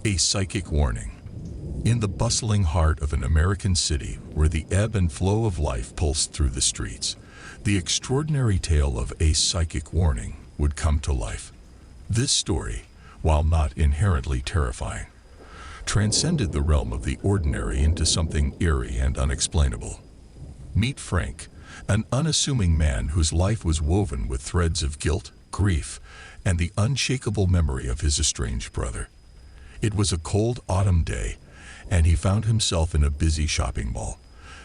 A psychic warning. In the bustling heart of an American city where the ebb and flow of life pulsed through the streets, the extraordinary tale of a psychic warning would come to life. This story, while not inherently terrifying, transcended the realm of the ordinary into something eerie and unexplainable. Meet Frank, an unassuming man whose life was woven with threads of guilt, grief, and the unshakable memory of his estranged brother. It was a cold autumn day, and he found himself in a busy shopping mall,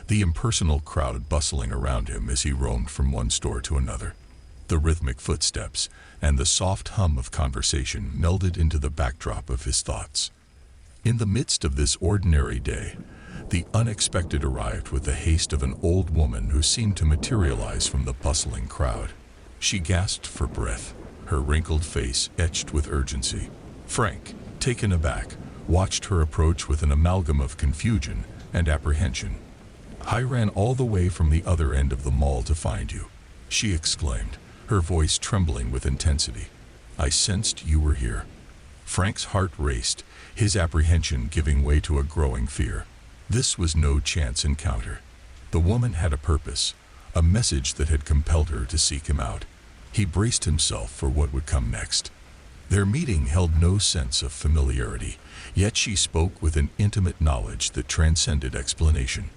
the impersonal crowd bustling around him as he roamed from one store to another. The rhythmic footsteps and the soft hum of conversation melded into the backdrop of his thoughts. In the midst of this ordinary day, the unexpected arrived with the haste of an old woman who seemed to materialize from the bustling crowd. She gasped for breath, her wrinkled face etched with urgency. Frank, taken aback, watched her approach with an amalgam of confusion and apprehension. "I ran all the way from the other end of the mall to find you," she exclaimed, her voice trembling with intensity. "I sensed you were here." Frank's heart raced, his apprehension giving way to a growing fear. This was no chance encounter. The woman had a purpose, a message that had compelled her to seek him out. He braced himself for what would come next. Their meeting held no sense of familiarity, yet she spoke with an intimate knowledge that transcended explanation.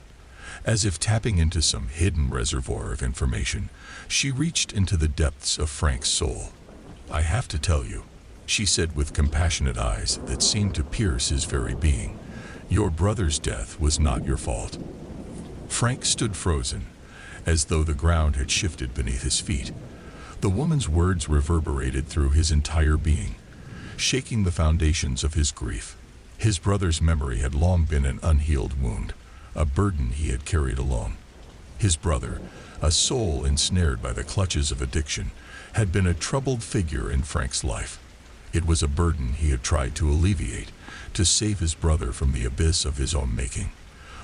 As if tapping into some hidden reservoir of information, she reached into the depths of Frank's soul. "I have to tell you," she said with compassionate eyes that seemed to pierce his very being, "your brother's death was not your fault." Frank stood frozen, as though the ground had shifted beneath his feet. The woman's words reverberated through his entire being, shaking the foundations of his grief. His brother's memory had long been an unhealed wound, a burden he had carried alone. His brother, a soul ensnared by the clutches of addiction, had been a troubled figure in Frank's life. It was a burden he had tried to alleviate, to save his brother from the abyss of his own making.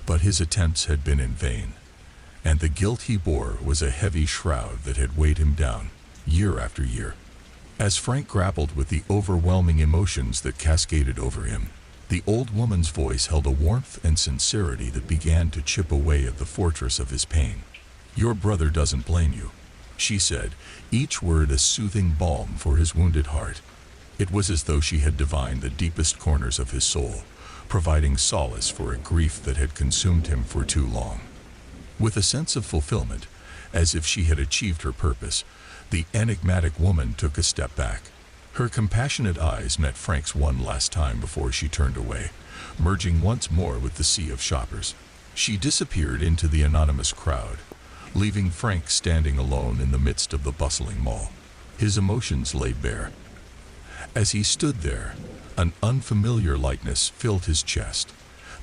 But his attempts had been in vain, and the guilt he bore was a heavy shroud that had weighed him down, year after year. As Frank grappled with the overwhelming emotions that cascaded over him, the old woman's voice held a warmth and sincerity that began to chip away at the fortress of his pain. "Your brother doesn't blame you," she said, each word a soothing balm for his wounded heart. It was as though she had divined the deepest corners of his soul, providing solace for a grief that had consumed him for too long. With a sense of fulfillment, as if she had achieved her purpose, the enigmatic woman took a step back. Her compassionate eyes met Frank's one last time before she turned away, merging once more with the sea of shoppers. She disappeared into the anonymous crowd, leaving Frank standing alone in the midst of the bustling mall. His emotions lay bare. As he stood there, an unfamiliar lightness filled his chest.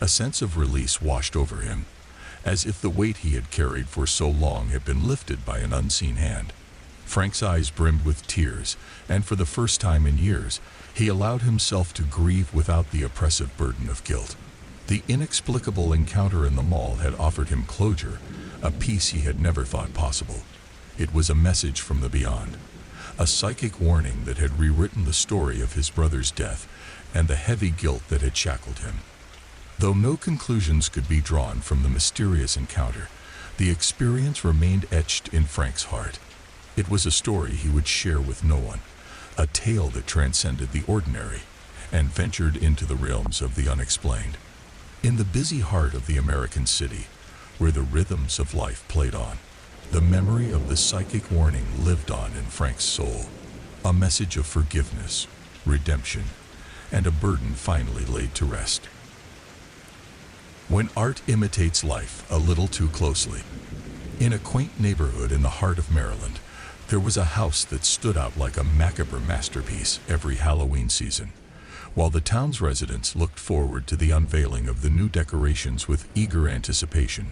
A sense of release washed over him, as if the weight he had carried for so long had been lifted by an unseen hand. Frank's eyes brimmed with tears, and for the first time in years, he allowed himself to grieve without the oppressive burden of guilt. The inexplicable encounter in the mall had offered him closure, a peace he had never thought possible. It was a message from the beyond, a psychic warning that had rewritten the story of his brother's death and the heavy guilt that had shackled him. Though no conclusions could be drawn from the mysterious encounter, the experience remained etched in Frank's heart. It was a story he would share with no one, a tale that transcended the ordinary and ventured into the realms of the unexplained. In the busy heart of the American city, where the rhythms of life played on, the memory of the psychic warning lived on in Frank's soul, a message of forgiveness, redemption, and a burden finally laid to rest. When art imitates life a little too closely. In a quaint neighborhood in the heart of Maryland, there was a house that stood out like a macabre masterpiece every Halloween season. While the town's residents looked forward to the unveiling of the new decorations with eager anticipation,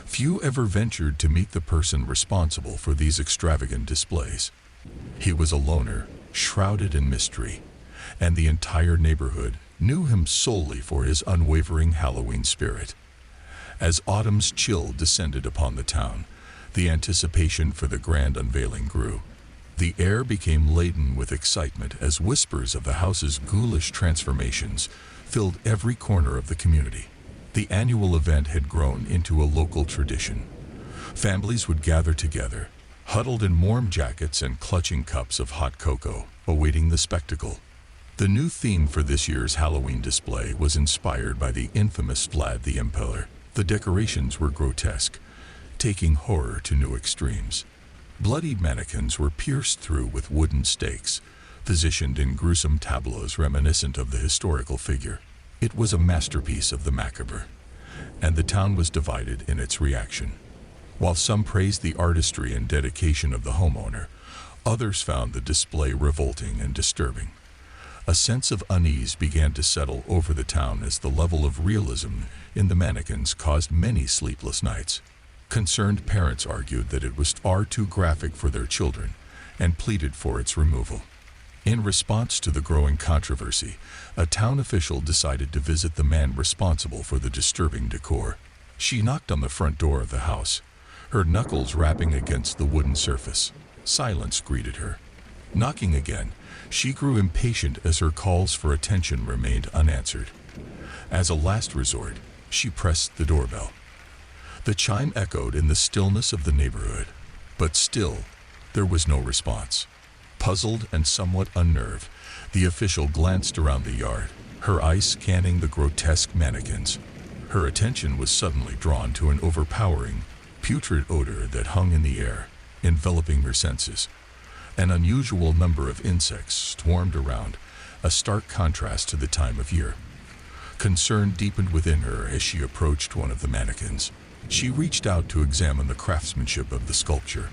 few ever ventured to meet the person responsible for these extravagant displays. He was a loner, shrouded in mystery, and the entire neighborhood knew him solely for his unwavering Halloween spirit. As autumn's chill descended upon the town, the anticipation for the grand unveiling grew. The air became laden with excitement as whispers of the house's ghoulish transformations filled every corner of the community. The annual event had grown into a local tradition. Families would gather together, huddled in warm jackets and clutching cups of hot cocoa, awaiting the spectacle. The new theme for this year's Halloween display was inspired by the infamous Vlad the Impaler. The decorations were grotesque, taking horror to new extremes. Bloodied mannequins were pierced through with wooden stakes, positioned in gruesome tableaus reminiscent of the historical figure. It was a masterpiece of the macabre, and the town was divided in its reaction. While some praised the artistry and dedication of the homeowner, others found the display revolting and disturbing. A sense of unease began to settle over the town as the level of realism in the mannequins caused many sleepless nights. Concerned parents argued that it was far too graphic for their children and pleaded for its removal. In response to the growing controversy, a town official decided to visit the man responsible for the disturbing decor. She knocked on the front door of the house, her knuckles rapping against the wooden surface. Silence greeted her. Knocking again, she grew impatient as her calls for attention remained unanswered. As a last resort, she pressed the doorbell. The chime echoed in the stillness of the neighborhood, but still, there was no response. Puzzled and somewhat unnerved, the official glanced around the yard, her eyes scanning the grotesque mannequins. Her attention was suddenly drawn to an overpowering, putrid odor that hung in the air, enveloping her senses. An unusual number of insects swarmed around, a stark contrast to the time of year. Concern deepened within her as she approached one of the mannequins. She reached out to examine the craftsmanship of the sculpture.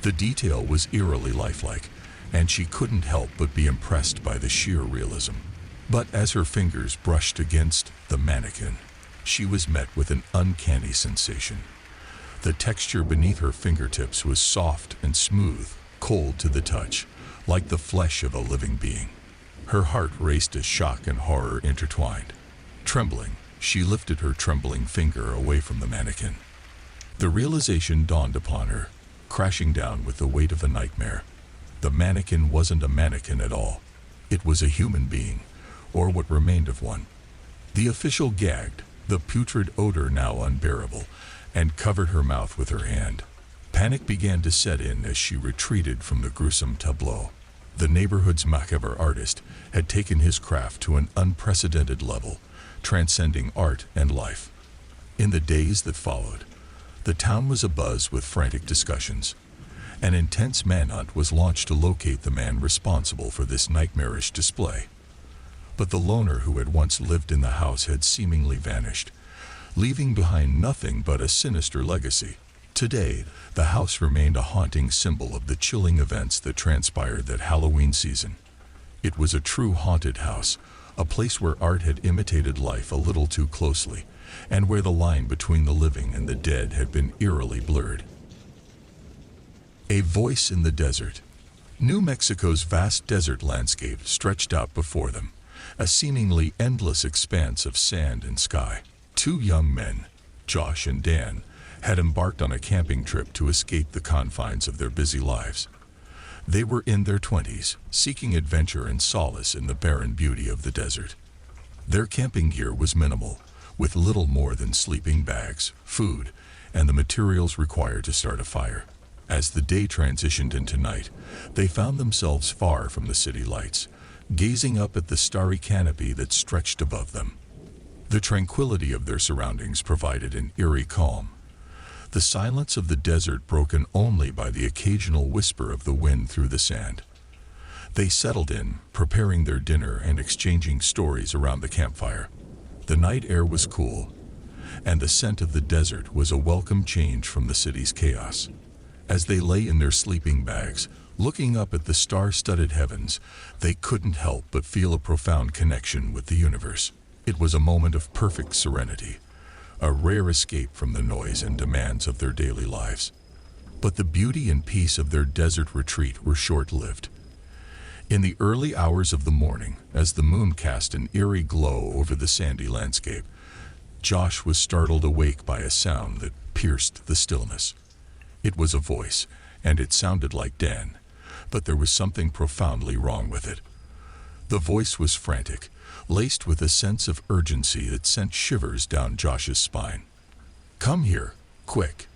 The detail was eerily lifelike, and she couldn't help but be impressed by the sheer realism. But as her fingers brushed against the mannequin, she was met with an uncanny sensation. The texture beneath her fingertips was soft and smooth, cold to the touch, like the flesh of a living being. Her heart raced as shock and horror intertwined. Trembling, she lifted her trembling finger away from the mannequin. The realization dawned upon her, crashing down with the weight of a nightmare. The mannequin wasn't a mannequin at all. It was a human being, or what remained of one. The official gagged, the putrid odor now unbearable, and covered her mouth with her hand. Panic began to set in as she retreated from the gruesome tableau. The neighborhood's macabre artist had taken his craft to an unprecedented level, transcending art and life. In the days that followed, the town was abuzz with frantic discussions. An intense manhunt was launched to locate the man responsible for this nightmarish display. But the loner who had once lived in the house had seemingly vanished, leaving behind nothing but a sinister legacy. Today, the house remained a haunting symbol of the chilling events that transpired that Halloween season. It was a true haunted house, a place where art had imitated life a little too closely, and where the line between the living and the dead had been eerily blurred. A voice in the desert. New Mexico's vast desert landscape stretched out before them, a seemingly endless expanse of sand and sky. Two young men, Josh and Dan, had embarked on a camping trip to escape the confines of their busy lives. They were in their 20s, seeking adventure and solace in the barren beauty of the desert. Their camping gear was minimal, with little more than sleeping bags, food, and the materials required to start a fire. As the day transitioned into night, they found themselves far from the city lights, gazing up at the starry canopy that stretched above them. The tranquility of their surroundings provided an eerie calm. The silence of the desert broken only by the occasional whisper of the wind through the sand. They settled in, preparing their dinner and exchanging stories around the campfire. The night air was cool, and the scent of the desert was a welcome change from the city's chaos. As they lay in their sleeping bags, looking up at the star-studded heavens, they couldn't help but feel a profound connection with the universe. It was a moment of perfect serenity, a rare escape from the noise and demands of their daily lives. But the beauty and peace of their desert retreat were short-lived. In the early hours of the morning, as the moon cast an eerie glow over the sandy landscape, Josh was startled awake by a sound that pierced the stillness. It was a voice, and it sounded like Dan, but there was something profoundly wrong with it. The voice was frantic, laced with a sense of urgency that sent shivers down Josh's spine. "Come here, quick.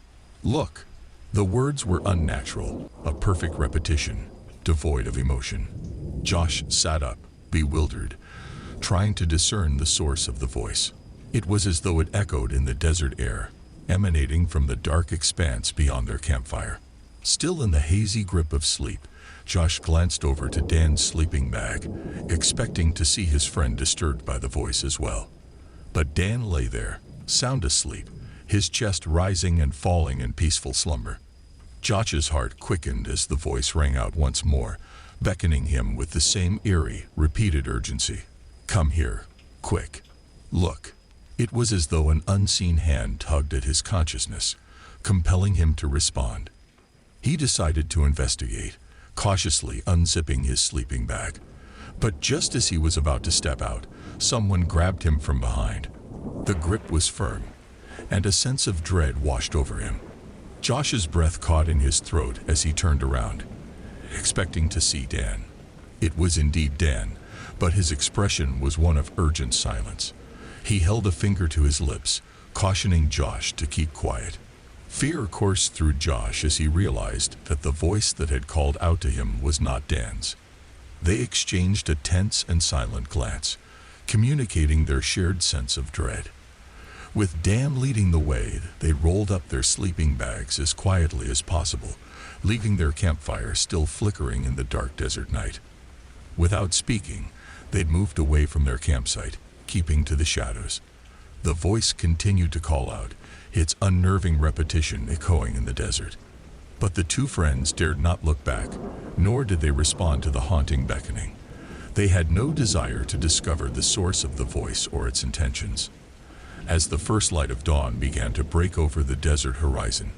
Look." The words were unnatural, a perfect repetition, devoid of emotion. Josh sat up, bewildered, trying to discern the source of the voice. It was as though it echoed in the desert air, emanating from the dark expanse beyond their campfire. Still in the hazy grip of sleep, Josh glanced over to Dan's sleeping bag, expecting to see his friend disturbed by the voice as well. But Dan lay there, sound asleep, his chest rising and falling in peaceful slumber. Josh's heart quickened as the voice rang out once more, beckoning him with the same eerie, repeated urgency. "Come here, quick. Look." It was as though an unseen hand tugged at his consciousness, compelling him to respond. He decided to investigate, cautiously unzipping his sleeping bag. But just as he was about to step out, someone grabbed him from behind. The grip was firm, and a sense of dread washed over him. Josh's breath caught in his throat as he turned around, expecting to see Dan. It was indeed Dan, but his expression was one of urgent silence. He held a finger to his lips, cautioning Josh to keep quiet. Fear coursed through Josh as he realized that the voice that had called out to him was not Dan's. They exchanged a tense and silent glance, communicating their shared sense of dread. With Dan leading the way, they rolled up their sleeping bags as quietly as possible, leaving their campfire still flickering in the dark desert night. Without speaking, they'd moved away from their campsite, keeping to the shadows. The voice continued to call out, its unnerving repetition echoing in the desert. But the two friends dared not look back, nor did they respond to the haunting beckoning. They had no desire to discover the source of the voice or its intentions. As the first light of dawn began to break over the desert horizon,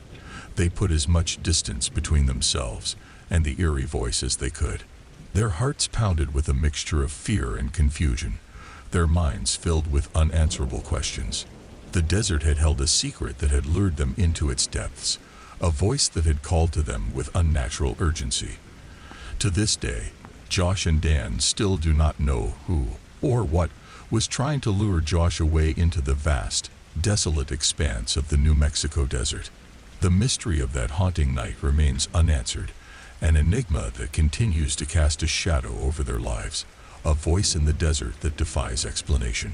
they put as much distance between themselves and the eerie voice as they could. Their hearts pounded with a mixture of fear and confusion, their minds filled with unanswerable questions. The desert had held a secret that had lured them into its depths, a voice that had called to them with unnatural urgency. To this day, Josh and Dan still do not know who or what was trying to lure Josh away into the vast, desolate expanse of the New Mexico desert. The mystery of that haunting night remains unanswered, an enigma that continues to cast a shadow over their lives, a voice in the desert that defies explanation.